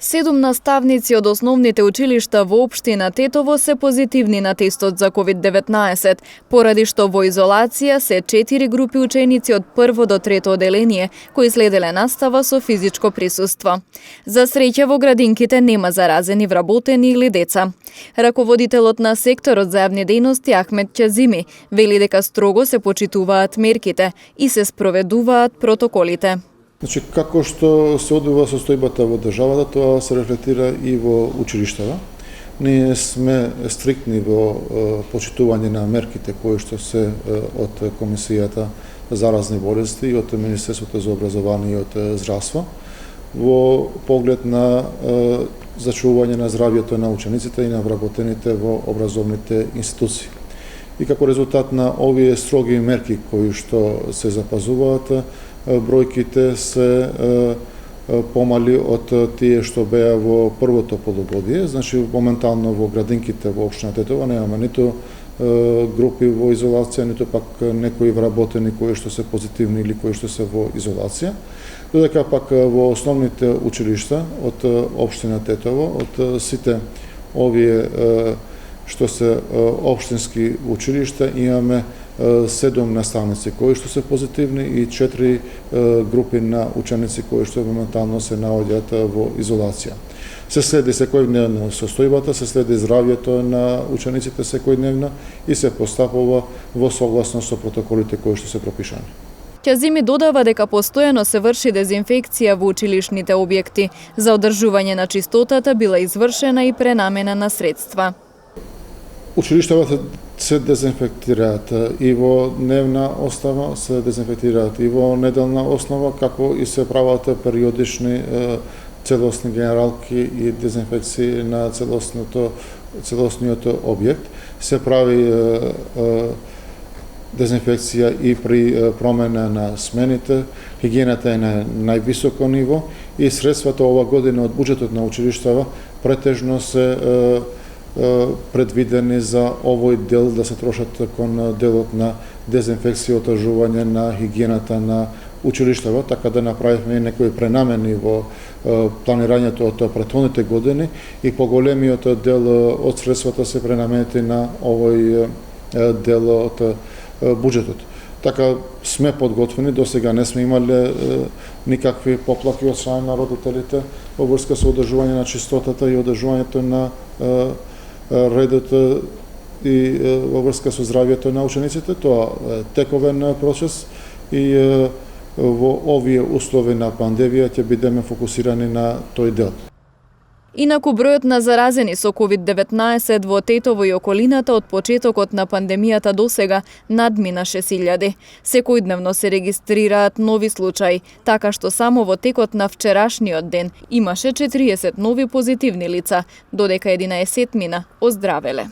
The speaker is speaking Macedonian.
7 наставници од основните училишта во општина Тетово се позитивни на тестот за COVID-19, поради што во изолација се 4 групи ученици од прво до трето оделение, кои следеле настава со физичко присуство. За среќа во градинките нема заразени вработени или деца. Раководителот на секторот за јавни дејности Ахмет Ќазими вели дека строго се почитуваат мерките и се спроведуваат протоколите. Значи, како што се одува состојбата во државата, тоа се рефлектира и во училиштата. Ние сме стриктни во почитување на мерките кои што се од Комисијата за заразни болести и од Министерството за образование и од здравство во поглед на зачувување на здравјето на учениците и на вработените во образовните институции. И како резултат на овие строги мерки кои што се запазуваат, бројките се помали од тие што беа во првото полугодие. Значи, моментално во градинките во општина Тетово немаме ниту групи во изолација, ниту пак некои вработени кои што се позитивни или кои што се во изолација. Додека пак во основните училишта од општина Тетово, од сите овие што се општински училишта, имаме 7 наставници кои што се позитивни и 4 групи на ученици кои што моментално се наоѓаат во изолација. Се следи секојдневно состојбата, се следи здравјето на учениците секојдневно и се постапува во согласно со протоколите кои што се пропишани. Ќазими додава дека постојано се врши дезинфекција во училишните објекти. За одржување на чистотата била извршена и пренамена на средства. Училиштата се дезинфектираат и во дневна основа, се дезинфектираат и во неделна основа, како и се прават периодични целосни генералки и дезинфекции на целосниот објект. Се прави дезинфекција и при промена на смените, хигиената е на највисоко ниво и средствата ова година од буџетот на училиштава претежно се предвидени за овој дел да се трошат кон делот на дезинфекција и одржување на хигиената на училиштава, така да направивме некои пренамени во планирањето од претходните години и поголемиот дел од средствата се пренаменети на овој дел од буџетот. Така сме подготвени, до сега не сме имале никакви поплаки од страна на родителите во врска со одржување на чистотата и одржувањето на редот и во врска со здравјето на учениците. Тоа е тековен процес и во овие услови на пандемија ќе бидеме фокусирани на тој дел. Инаку бројот на заразени со COVID-19 во Тетово и околината од почетокот на пандемијата досега надмина 6.000. Секојдневно се регистрираат нови случаи, така што само во текот на вчерашниот ден имаше 40 нови позитивни лица, додека 11 оздравеле.